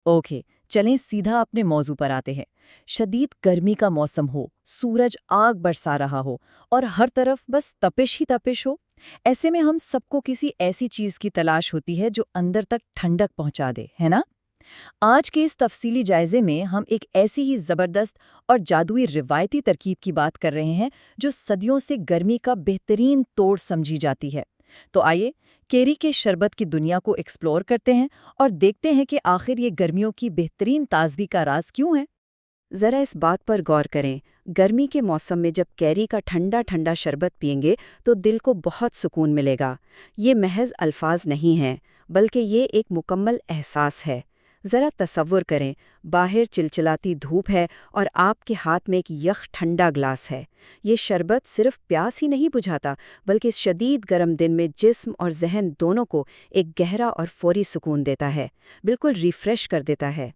Okay, چلیں سیدھا اپنے موضوع پر آتے ہیں۔ شدید گرمی کا موسم ہو، سورج آگ برسا رہا ہو اور ہر طرف بس تپش ہی تپش ہو، ایسے میں ہم سب کو کسی ایسی چیز کی تلاش ہوتی ہے جو اندر تک ٹھنڈک پہنچا دے، ہے نا؟ آج کے اس تفصیلی جائزے میں ہم ایک ایسی ہی زبردست اور جادوئی روایتی ترکیب کی بات کر رہے ہیں جو صدیوں سے گرمی کا بہترین توڑ سمجھی جاتی ہے۔ تو آئیے کیری کے شربت کی دنیا کو ایکسپلور کرتے ہیں اور دیکھتے ہیں کہ آخر یہ گرمیوں کی بہترین تازگی کا راز کیوں ہے۔ ذرا اس بات پر غور کریں، گرمی کے موسم میں جب کیری کا ٹھنڈا ٹھنڈا شربت پئیں گے تو دل کو بہت سکون ملے گا۔ یہ محض الفاظ نہیں ہیں، بلکہ یہ ایک مکمل احساس ہے۔ ذرا تصور کریں، باہر چلچلاتی دھوپ ہے اور آپ کے ہاتھ میں ایک یخ ٹھنڈا گلاس ہے۔ یہ شربت صرف پیاس ہی نہیں بجھاتا، بلکہ اس شدید گرم دن میں جسم اور ذہن دونوں کو ایک گہرا اور فوری سکون دیتا ہے، بالکل ریفریش کر دیتا ہے۔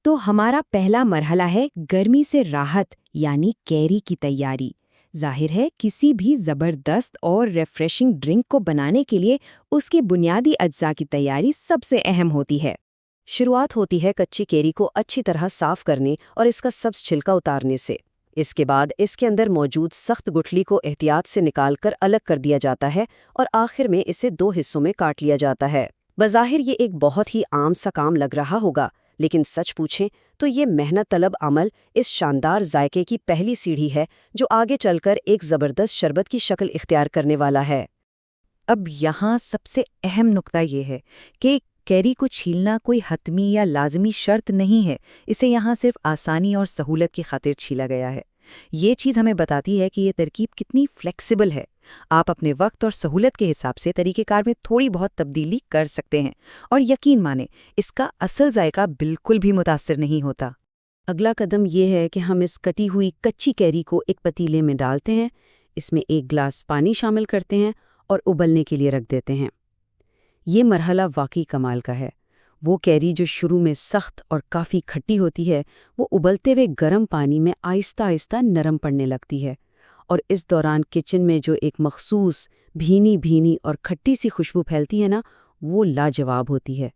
تو ہمارا پہلا مرحلہ ہے گرمی سے راحت یعنی کیری کی تیاری۔ ظاہر ہے کسی بھی زبردست اور ریفریشنگ ڈرنک کو بنانے کے لیے اس کے بنیادی اجزاء کی تیاری سب سے اہم ہوتی ہے۔ شروعات ہوتی ہے کچی کیری کو اچھی طرح صاف کرنے اور اس کا سبز چھلکا اتارنے سے۔ اس کے بعد اس کے اندر موجود سخت گٹھلی کو احتیاط سے نکال کر الگ کر دیا جاتا ہے اور آخر میں اسے 2 حصوں میں کاٹ لیا جاتا ہے۔ بظاہر یہ ایک بہت ہی عام سا کام لگ رہا ہوگا، لیکن سچ پوچھیں تو یہ محنت طلب عمل اس شاندار ذائقے کی پہلی سیڑھی ہے جو آگے چل کر ایک زبردست شربت کی شکل اختیار کرنے والا ہے۔ اب یہاں سب سے اہم نقطہ یہ ہے کہ کیری کو چھیلنا کوئی حتمی یا لازمی شرط نہیں ہے، اسے یہاں صرف آسانی اور سہولت کی خاطر چھیلا گیا ہے۔ یہ چیز ہمیں بتاتی ہے کہ یہ ترکیب کتنی فلیکسیبل ہے۔ آپ اپنے وقت اور سہولت کے حساب سے طریقہ کار میں تھوڑی بہت تبدیلی کر سکتے ہیں، اور یقین مانیں اس کا اصل ذائقہ بالکل بھی متاثر نہیں ہوتا۔ اگلا قدم یہ ہے کہ ہم اس کٹی ہوئی کچی کیری کو ایک پتیلے میں ڈالتے ہیں، اس میں 1 گلاس پانی شامل کرتے ہیں اور ابلنے کے لیے رکھ دیتے ہیں۔ یہ مرحلہ واقعی کمال کا ہے۔ وہ کیری جو شروع میں سخت اور کافی کھٹی ہوتی ہے، وہ ابلتے ہوئے گرم پانی میں آہستہ آہستہ نرم پڑنے لگتی ہے، اور اس دوران کچن میں جو ایک مخصوص بھینی بھینی اور کھٹی سی خوشبو پھیلتی ہے نا، وہ لاجواب ہوتی ہے۔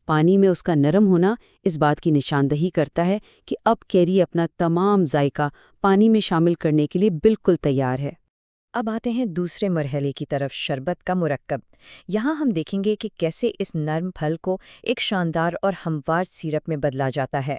پانی میں اس کا نرم ہونا اس بات کی نشاندہی کرتا ہے کہ اب کیری اپنا تمام ذائقہ پانی میں شامل کرنے کے لیے بالکل تیار ہے۔ اب آتے ہیں دوسرے مرحلے کی طرف، شربت کا مرکب۔ یہاں ہم دیکھیں گے کہ کیسے اس نرم پھل کو ایک شاندار اور ہموار سیرپ میں بدلا جاتا ہے۔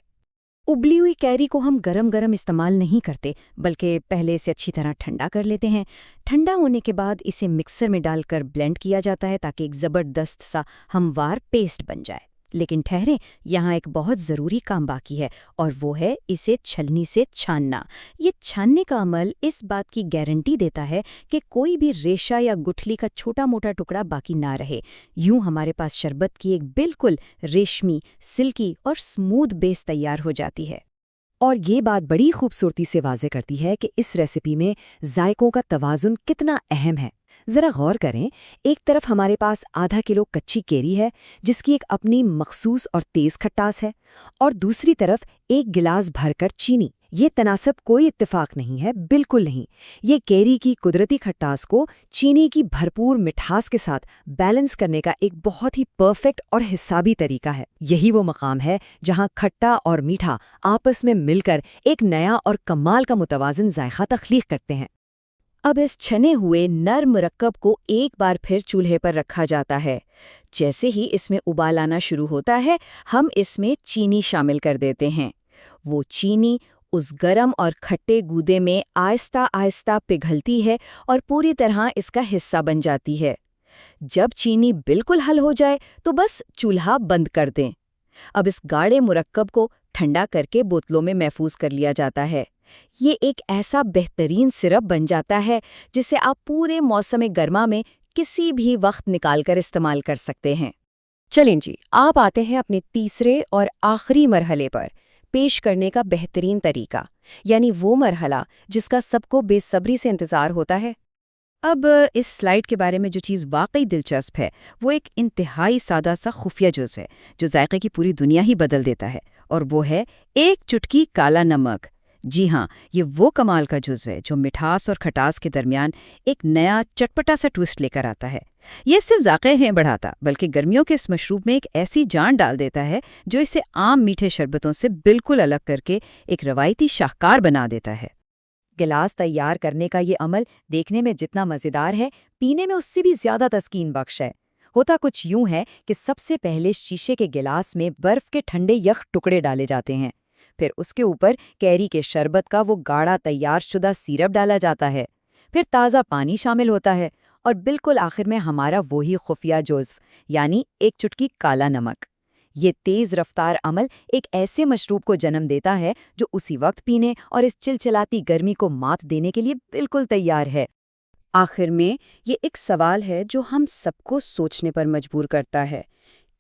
ابلی ہوئی کیری کو ہم گرم گرم استعمال نہیں کرتے، بلکہ پہلے اسے اچھی طرح ٹھنڈا کر لیتے ہیں۔ ٹھنڈا ہونے کے بعد اسے مکسر میں ڈال کر بلینڈ کیا جاتا ہے تاکہ ایک زبردست سا ہموار پیسٹ بن جائے۔ لیکن ٹھہریں، یہاں ایک بہت ضروری کام باقی ہے، اور وہ ہے اسے چھلنی سے چھاننا۔ یہ چھاننے کا عمل اس بات کی گارنٹی دیتا ہے کہ کوئی بھی ریشہ یا گٹھلی کا چھوٹا موٹا ٹکڑا باقی نہ رہے۔ یوں ہمارے پاس شربت کی ایک بالکل ریشمی، سلکی اور سموتھ بیس تیار ہو جاتی ہے۔ اور یہ بات بڑی خوبصورتی سے واضح کرتی ہے کہ اس ریسیپی میں ذائقوں کا توازن کتنا اہم ہے۔ ذرا غور کریں، ایک طرف ہمارے پاس ½ کلو کچی کیری ہے جس کی ایک اپنی مخصوص اور تیز کھٹاس ہے، اور دوسری طرف 1 گلاس بھر کر چینی۔ یہ تناسب کوئی اتفاق نہیں ہے، بالکل نہیں۔ یہ کیری کی قدرتی کھٹاس کو چینی کی بھرپور مٹھاس کے ساتھ بیلنس کرنے کا ایک بہت ہی پرفیکٹ اور حسابی طریقہ ہے۔ یہی وہ مقام ہے جہاں کھٹا اور میٹھا آپس میں مل کر ایک نیا اور کمال کا متوازن ذائقہ تخلیق کرتے ہیں۔ اب اس چھنے ہوئے نرم مرکب کو ایک بار پھر چولہے پر رکھا جاتا ہے۔ جیسے ہی اس میں ابال آنا شروع ہوتا ہے، ہم اس میں چینی شامل کر دیتے ہیں۔ وہ چینی اس گرم اور کھٹے گودے میں آہستہ آہستہ پگھلتی ہے اور پوری طرح اس کا حصہ بن جاتی ہے۔ جب چینی بالکل حل ہو جائے تو بس چولہا بند کر دیں۔ اب اس گاڑھے مرکب کو ٹھنڈا کر کے بوتلوں میں محفوظ کر لیا جاتا ہے۔ یہ ایک ایسا بہترین سرپ بن جاتا ہے جسے آپ پورے موسم گرما میں کسی بھی وقت نکال کر استعمال کر سکتے ہیں۔ چلیں جی، آپ آتے ہیں اپنے تیسرے اور آخری مرحلے پر، پیش کرنے کا بہترین طریقہ، یعنی وہ مرحلہ جس کا سب کو بے صبری سے انتظار ہوتا ہے۔ اب اس سلائیڈ کے بارے میں جو چیز واقعی دلچسپ ہے وہ ایک انتہائی سادہ سا خفیہ جزو ہے جو ذائقے کی پوری دنیا ہی بدل دیتا ہے، اور وہ ہے 1 چٹکی کالا نمک۔ جی ہاں، یہ وہ کمال کا جزو ہے جو مٹھاس اور کھٹاس کے درمیان ایک نیا چٹپٹا سا ٹوسٹ لے کر آتا ہے۔ یہ صرف ذائقے نہیں بڑھاتا بلکہ گرمیوں کے اس مشروب میں ایک ایسی جان ڈال دیتا ہے جو اسے عام میٹھے شربتوں سے بالکل الگ کر کے ایک روایتی شاہکار بنا دیتا ہے۔ گلاس تیار کرنے کا یہ عمل دیکھنے میں جتنا مزیدار ہے، پینے میں اس سے بھی زیادہ تسکین بخش ہے۔ ہوتا کچھ یوں ہے کہ سب سے پہلے شیشے کے گلاس میں برف کے ٹھنڈے یخ ٹکڑے ڈالے جاتے ہیں، پھر اس کے اوپر کیری کے شربت کا وہ گاڑھا تیار شدہ سیرپ ڈالا جاتا ہے، پھر تازہ پانی شامل ہوتا ہے، اور بالکل آخر میں ہمارا وہی خفیہ جزو یعنی ایک چٹکی کالا نمک۔ یہ تیز رفتار عمل ایک ایسے مشروب کو جنم دیتا ہے جو اسی وقت پینے اور اس چلچلاتی گرمی کو مات دینے کے لیے بالکل تیار ہے۔ آخر میں یہ ایک سوال ہے جو ہم سب کو سوچنے پر مجبور کرتا ہے۔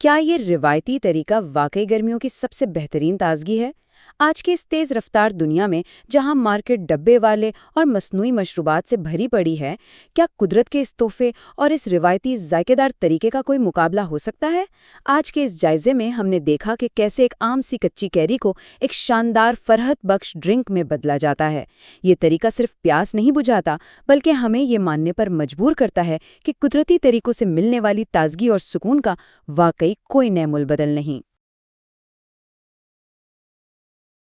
کیا یہ روایتی طریقہ واقعی گرمیوں کی سب سے بہترین تازگی ہے؟ آج کے اس تیز رفتار دنیا میں جہاں مارکیٹ ڈبے والے اور مصنوعی مشروبات سے بھری پڑی ہے، کیا قدرت کے اس تحفے اور اس روایتی ذائقے دار طریقے کا کوئی مقابلہ ہو سکتا ہے؟ آج کے اس جائزے میں ہم نے دیکھا کہ کیسے ایک عام سی کچی کیری کو ایک شاندار فرحت بخش ڈرنک میں بدلا جاتا ہے۔ یہ طریقہ صرف پیاس نہیں بجھاتا بلکہ ہمیں یہ ماننے پر مجبور کرتا ہے کہ قدرتی طریقوں سے ملنے والی تازگی اور سکون کا واقعی کوئی نعم البدل نہیں۔